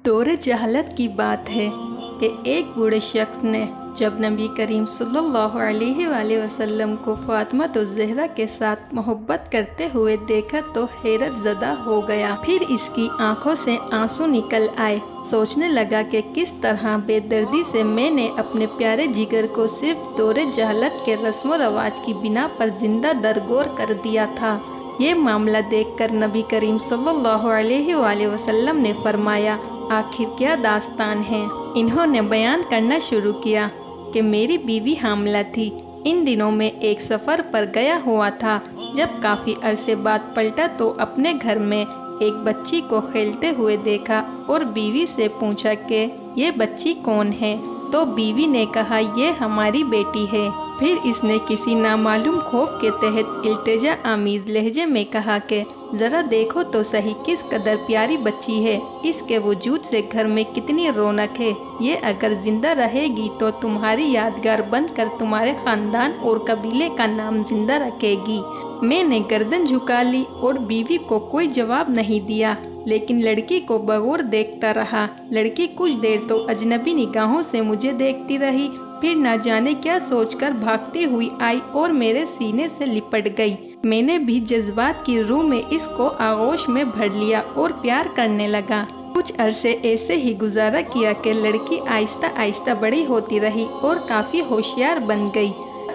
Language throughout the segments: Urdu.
دور جہالت کی بات ہے کہ ایک بوڑھے شخص نے جب نبی کریم صلی اللہ علیہ وآلہ وسلم کو فاطمہ الزہرا کے ساتھ محبت کرتے ہوئے دیکھا تو حیرت زدہ ہو گیا۔ پھر اس کی آنکھوں سے آنسو نکل آئے۔ سوچنے لگا کہ کس طرح بے دردی سے میں نے اپنے پیارے جگر کو صرف دور جہالت کے رسم و رواج کی بنا پر زندہ درگور کر دیا تھا۔ یہ معاملہ دیکھ کر نبی کریم صلی اللہ علیہ وآلہ وسلم نے فرمایا، آخر کیا داستان ہے؟ انہوں نے بیان کرنا شروع کیا کہ میری بیوی حاملہ تھی۔ ان دنوں میں ایک سفر پر گیا ہوا تھا۔ جب کافی عرصے بعد پلٹا تو اپنے گھر میں ایک بچی کو کھیلتے ہوئے دیکھا اور بیوی سے پوچھا کہ یہ بچی کون ہے؟ تو بیوی نے کہا، یہ ہماری بیٹی ہے۔ پھر اس نے کسی نامعلوم خوف کے تحت التجا آمیز لہجے میں کہا کہ ذرا دیکھو تو صحیح کس قدر پیاری بچی ہے، اس کے وجود سے گھر میں کتنی رونق ہے، یہ اگر زندہ رہے گی تو تمہاری یادگار بن کر تمہارے خاندان اور قبیلے کا نام زندہ رکھے گی۔ میں نے گردن جھکا لی اور بیوی کو کوئی جواب نہیں دیا، لیکن لڑکی کو بغور دیکھتا رہا۔ لڑکی کچھ دیر تو اجنبی نگاہوں سے مجھے دیکھتی رہی، پھر نہ جانے کیا سوچ کر بھاگتی ہوئی آئی اور میرے سینے سے لپٹ گئی۔ میں نے بھی جذبات کی روح میں اس کو آغوش میں بھر لیا اور پیار کرنے لگا۔ کچھ عرصے ایسے ہی گزارا کیا کہ لڑکی آہستہ آہستہ بڑی ہوتی رہی اور کافی ہوشیار بن گئی۔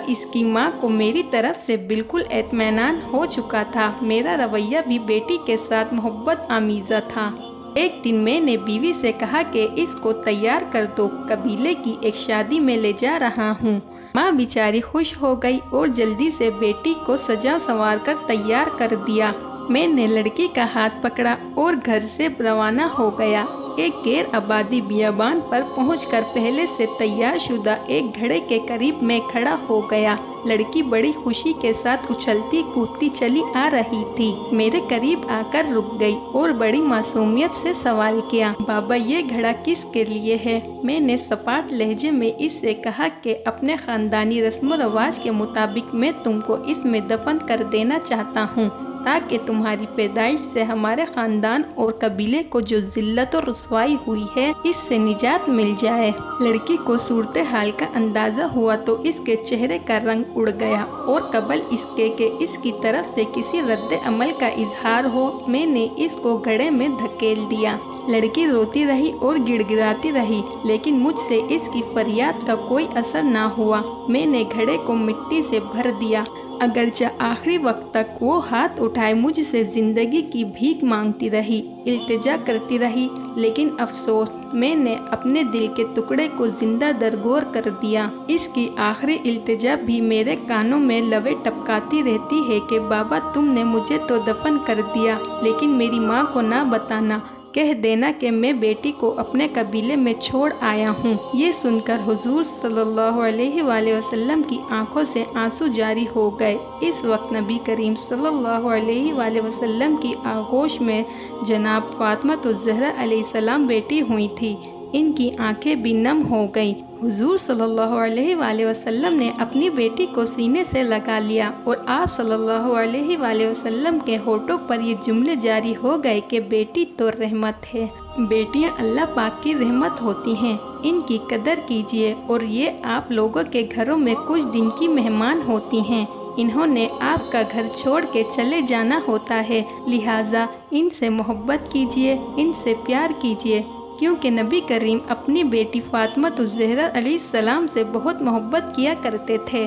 اس کی ماں کو میری طرف سے بالکل اطمینان ہو چکا تھا۔ میرا رویہ بھی بیٹی کے ساتھ محبت آمیزہ تھا۔ ایک دن میں نے بیوی سے کہا کہ اس کو تیار کر دو، قبیلے کی ایک شادی میں لے جا رہا ہوں۔ ماں بیچاری خوش ہو گئی اور جلدی سے بیٹی کو سجا سنوار کر تیار کر دیا۔ میں نے لڑکی کا ہاتھ پکڑا اور گھر سے روانہ ہو گیا۔ ایک غیر آبادی بیابان پر پہنچ کر پہلے سے تیار شدہ ایک گھڑے کے قریب میں کھڑا ہو گیا۔ لڑکی بڑی خوشی کے ساتھ اچھلتی کودتی چلی آ رہی تھی۔ میرے قریب آ کر رک گئی اور بڑی معصومیت سے سوال کیا، بابا یہ گھڑا کس کے لیے ہے؟ میں نے سپاٹ لہجے میں اس سے کہا کہ اپنے خاندانی رسم و رواج کے مطابق میں تم کو اس میں دفن کر دینا چاہتا ہوں، تاکہ تمہاری پیدائش سے ہمارے خاندان اور قبیلے کو جو ذلت و رسوائی ہوئی ہے اس سے نجات مل جائے۔ لڑکی کو صورتحال کا اندازہ ہوا تو اس کے چہرے کا رنگ اڑ گیا اور قبل اس کے کہ اس کی طرف سے کسی رد عمل کا اظہار ہو، میں نے اس کو گھڑے میں دھکیل دیا۔ لڑکی روتی رہی اور گڑ گڑاتی رہی، لیکن مجھ سے اس کی فریاد کا کوئی اثر نہ ہوا۔ میں نے گھڑے کو مٹی سے بھر دیا۔ اگرچہ آخری وقت تک وہ ہاتھ اٹھائے مجھ سے زندگی کی بھیک مانگتی رہی، التجا کرتی رہی، لیکن افسوس میں نے اپنے دل کے ٹکڑے کو زندہ درگور کر دیا۔ اس کی آخری التجا بھی میرے کانوں میں لوے ٹپکاتی رہتی ہے کہ بابا تم نے مجھے تو دفن کر دیا، لیکن میری ماں کو نہ بتانا، کہہ دینا کہ میں بیٹی کو اپنے قبیلے میں چھوڑ آیا ہوں۔ یہ سن کر حضور صلی اللہ علیہ وآلہ وسلم کی آنکھوں سے آنسو جاری ہو گئے۔ اس وقت نبی کریم صلی اللہ علیہ وآلہ وسلم کی آغوش میں جناب فاطمہ الزہرا علیہ السلام بیٹھی ہوئی تھی۔ ان کی آنکھیں بھی نم ہو گئیں۔ حضور صلی اللہ علیہ وآلہ وسلم نے اپنی بیٹی کو سینے سے لگا لیا اور آپ صلی اللہ علیہ وآلہ وسلم کے ہونٹوں پر یہ جملے جاری ہو گئے کہ بیٹی تو رحمت ہے۔ بیٹیاں اللہ پاک کی رحمت ہوتی ہیں، ان کی قدر کیجیے، اور یہ آپ لوگوں کے گھروں میں کچھ دن کی مہمان ہوتی ہیں۔ انہوں نے آپ کا گھر چھوڑ کے چلے جانا ہوتا ہے، لہٰذا ان سے محبت کیجیے، ان سے پیار کیجیے، کیونکہ نبی کریم اپنی بیٹی فاطمہ الزہرا علیہ السلام سے بہت محبت کیا کرتے تھے۔